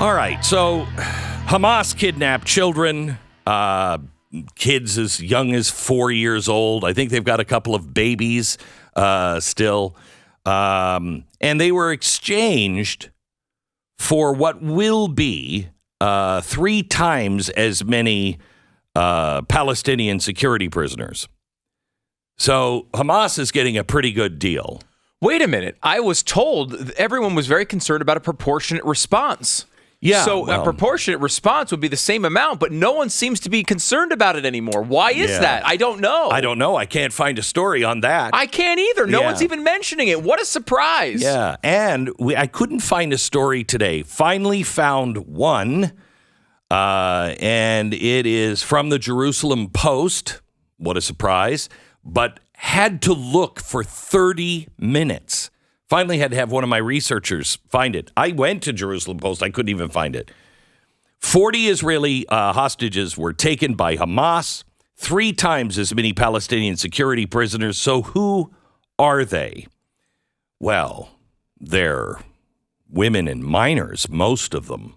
All right, so Hamas kidnapped children, kids as young as 4 years old. I think they've got a couple of babies still. And they were exchanged for what will be 3 times as many Palestinian security prisoners. So Hamas is getting a pretty good deal. Wait a minute. I was told everyone was very concerned about a proportionate response. Yeah. So a proportionate response would be the same amount, but no one seems to be concerned about it anymore. Why is that? I don't know. I can't find a story on that. I can't either. No one's even mentioning it. What a surprise. Yeah. And I couldn't find a story today. Finally found one. And it is from the Jerusalem Post. What a surprise. But had to look for 30 minutes. Finally had to have one of my researchers find it. I went to Jerusalem Post. I couldn't even find it. 40 Israeli hostages were taken by Hamas. 3 times as many Palestinian security prisoners. So who are they? Well, they're women and minors, most of them.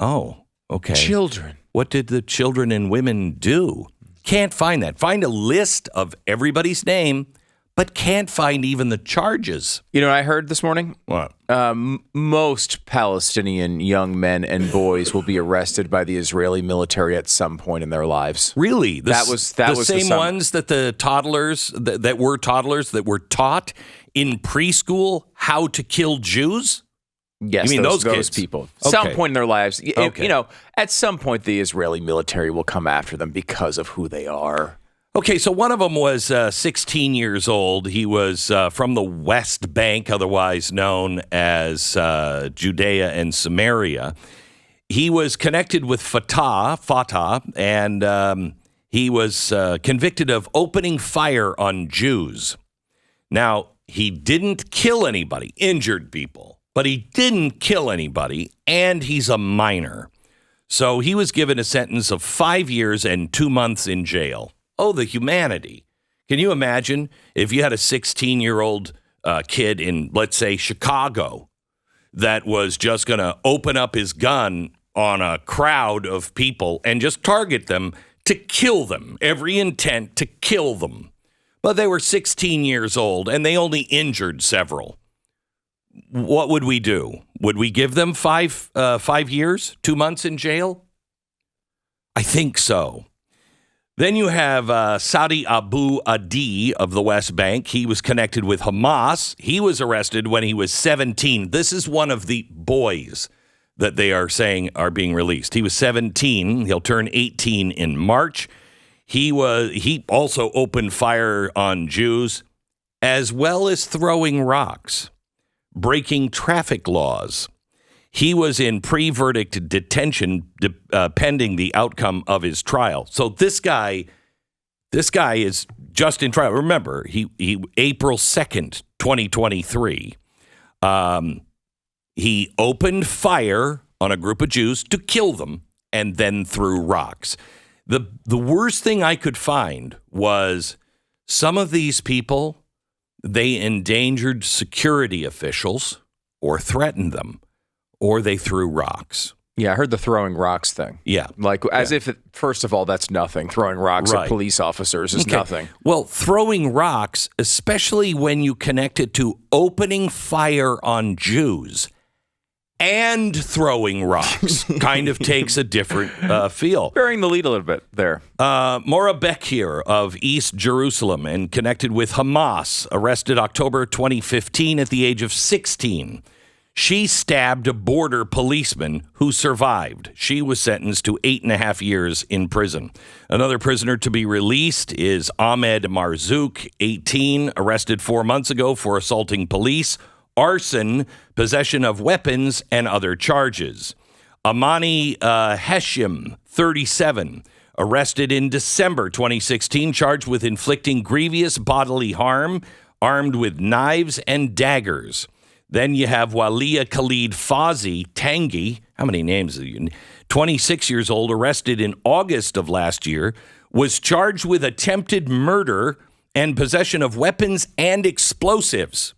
Oh, okay. Children. What did the children and women do? Can't find that. Find a list of everybody's name, but can't find even the charges. You know what I heard this morning? What? Most Palestinian young men and boys will be arrested by the Israeli military at some point in their lives. Really? That was the same ones that the toddlers that were taught in preschool how to kill Jews? Yes, you mean those kids? People. Okay. Some point in their lives. Okay. You know, at some point the Israeli military will come after them because of who they are. Okay, so one of them was 16 years old. He was from the West Bank, otherwise known as Judea and Samaria. He was connected with Fatah, and he was convicted of opening fire on Jews. Now, he didn't kill anybody, injured people, but he didn't kill anybody, and he's a minor. So he was given a sentence of 5 years and 2 months in jail. Oh, the humanity. Can you imagine if you had a 16-year-old kid in, let's say, Chicago that was just going to open up his gun on a crowd of people and just target them to kill them, every intent to kill them. But they were 16 years old, and they only injured several. What would we do? Would we give them 5 years, 2 months in jail? I think so. Then you have Saudi Abu Adi of the West Bank. He was connected with Hamas. He was arrested when he was 17. This is one of the boys that they are saying are being released. He was 17. He'll turn 18 in March. He also opened fire on Jews, as well as throwing rocks, breaking traffic laws. He was in pre-verdict detention pending the outcome of his trial. So this guy is just in trial. Remember, he April 2nd, 2023, he opened fire on a group of Jews to kill them and then threw rocks. The worst thing I could find was some of these people, they endangered security officials or threatened them. Or they threw rocks. Yeah, I heard the throwing rocks thing. Yeah. Like, as if, first of all, that's nothing. Throwing rocks at police officers is nothing. Well, throwing rocks, especially when you connect it to opening fire on Jews and throwing rocks, kind of takes a different feel. Bearing the lead a little bit there. Beck here of East Jerusalem and connected with Hamas, arrested October 2015 at the age of 16. She stabbed a border policeman who survived. She was sentenced to 8.5 years in prison. Another prisoner to be released is Ahmed Marzouk, 18, arrested 4 months ago for assaulting police, arson, possession of weapons, and other charges. Amani Heshim, 37, arrested in December 2016, charged with inflicting grievous bodily harm, armed with knives and daggers. Then you have Walia Khalid Fazi Tangi. How many names are you? 26 years old, arrested in August of last year, was charged with attempted murder and possession of weapons and explosives.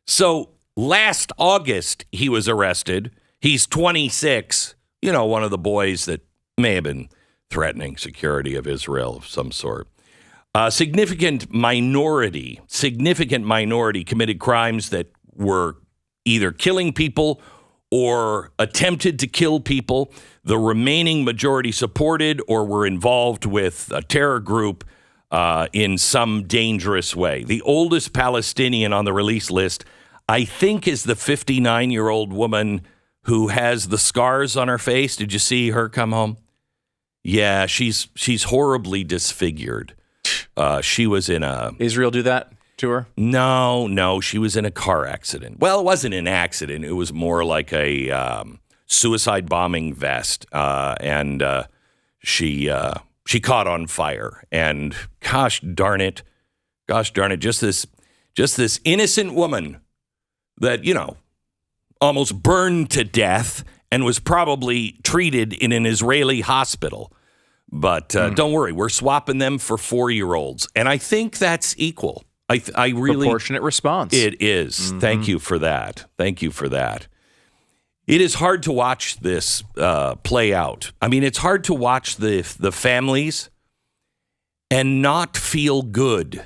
So last August, he was arrested. He's 26, one of the boys that may have been threatening security of Israel of some sort. Significant minority committed crimes that were either killing people or attempted to kill people. The remaining majority supported or were involved with a terror group in some dangerous way. The oldest Palestinian on the release list, I think, is the 59-year-old woman who has the scars on her face. Did you see her come home? Yeah, she's horribly disfigured. She was in a... Israel do that to her? No, she was in a car accident. Well, it wasn't an accident. It was more like a suicide bombing vest, and she caught on fire. And gosh darn it, just this innocent woman that almost burned to death and was probably treated in an Israeli hospital. But don't worry, we're swapping them for 4-year-olds, and I think that's equal. I really proportionate response. It is. Mm-hmm. Thank you for that. It is hard to watch this play out. I mean, it's hard to watch the families and not feel good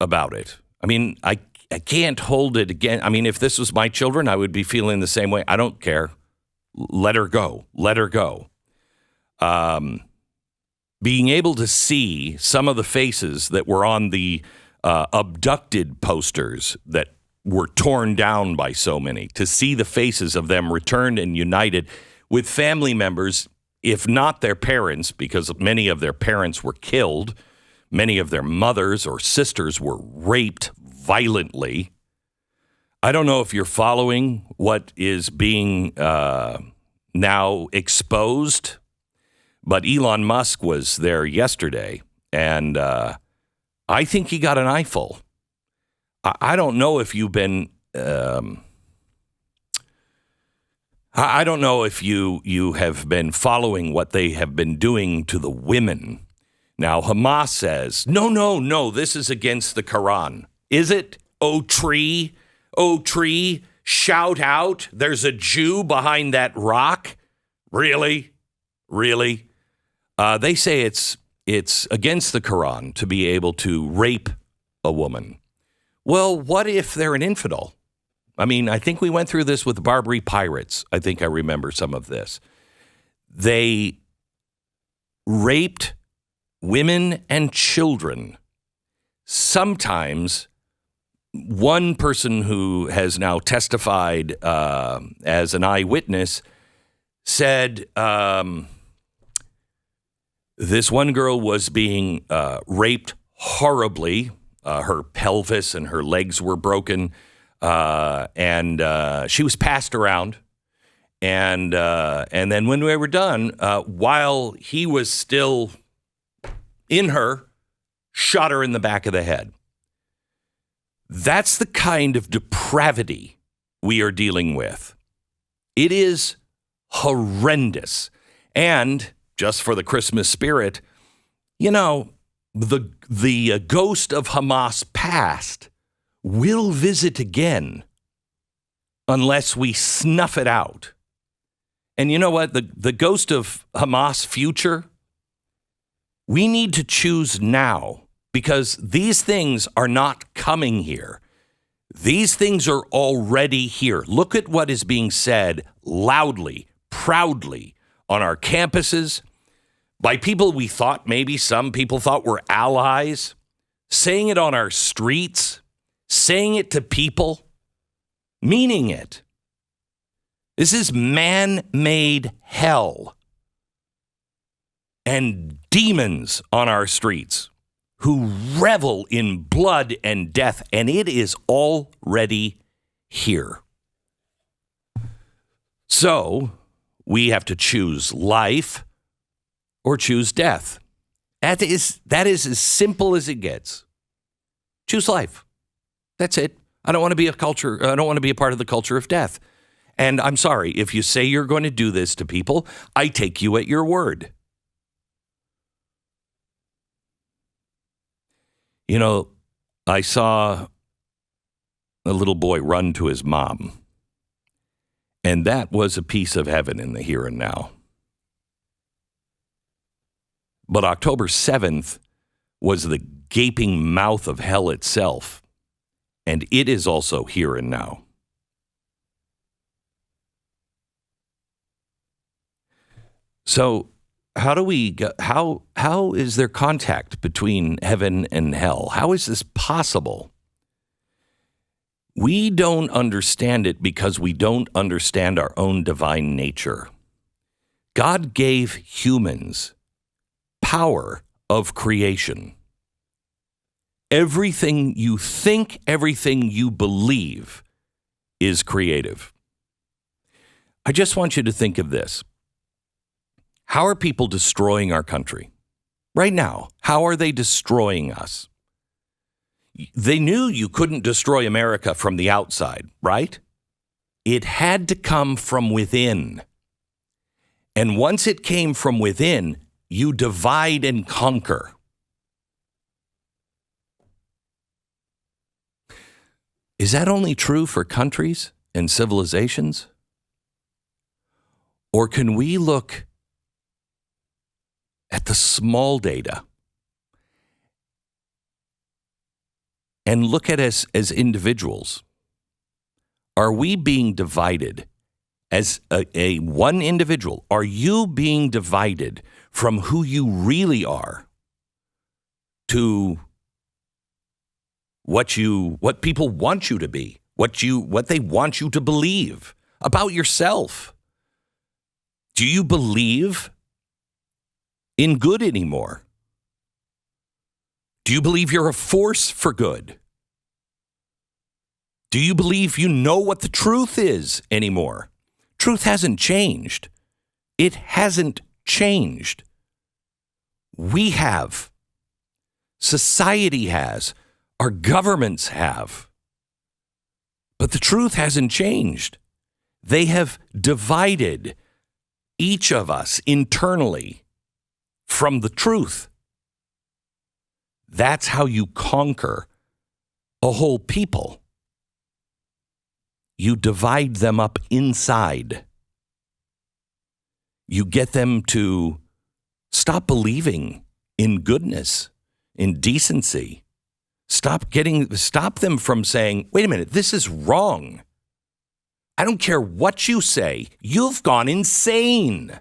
about it. I mean, I can't hold it again. I mean, if this was my children, I would be feeling the same way. I don't care. Let her go. Being able to see some of the faces that were on the abducted posters that were torn down by so many, to see the faces of them returned and united with family members, if not their parents, because many of their parents were killed, many of their mothers or sisters were raped violently. I don't know if you're following what is being now exposed, but Elon Musk was there yesterday, and I think he got an eyeful. I don't know if you've been. I don't know if you have been following what they have been doing to the women. Now, Hamas says, no, this is against the Quran. Is it? Oh, tree, shout out. There's a Jew behind that rock. Really? They say it's against the Quran to be able to rape a woman. Well, what if they're an infidel? I mean, I think we went through this with the Barbary pirates. I think I remember some of this. They raped women and children. Sometimes one person who has now testified as an eyewitness said this one girl was being raped horribly. Her pelvis and her legs were broken, and she was passed around. And then when we were done, while he was still in her, shot her in the back of the head. That's the kind of depravity we are dealing with. It is horrendous. And just for the Christmas spirit, the ghost of Hamas past will visit again unless we snuff it out. And you know what? The ghost of Hamas future, we need to choose now, because these things are not coming here. These things are already here. Look at what is being said loudly, proudly on our campuses by people we thought maybe some people thought were allies, saying it on our streets, saying it to people, meaning it. This is man-made hell and demons on our streets who revel in blood and death, and it is already here. So we have to choose life or choose death. That is as simple as it gets. Choose life. That's it. I don't want to be a part of the culture of death. And I'm sorry, if you say you're going to do this to people, I take you at your word. I saw a little boy run to his mom. And that was a piece of heaven in the here and now. But October 7th was the gaping mouth of hell itself. And it is also here and now. So how is there contact between heaven and hell? How is this possible? We don't understand it because we don't understand our own divine nature. God gave humans power of creation. Everything you think, everything you believe is creative. I just want you to think of this. How are people destroying our country? Right now, how are they destroying us? They knew you couldn't destroy America from the outside, right? It had to come from within. And once it came from within, you divide and conquer. Is that only true for countries and civilizations? Or can we look at the small data and look at us as individuals? Are we being divided as a one individual? Are you being divided from who you really are to what people want you to be, what they want you to believe about yourself? Do you believe in good anymore? Do you believe you're a force for good? Do you believe you know what the truth is anymore? Truth hasn't changed. It hasn't changed. We have. Society has. Our governments have. But the truth hasn't changed. They have divided each of us internally from the truth. That's how you conquer a whole people. You divide them up inside. You get them to stop believing in goodness, in decency. Stop them from saying, wait a minute, this is wrong. I don't care what you say. You've gone insane.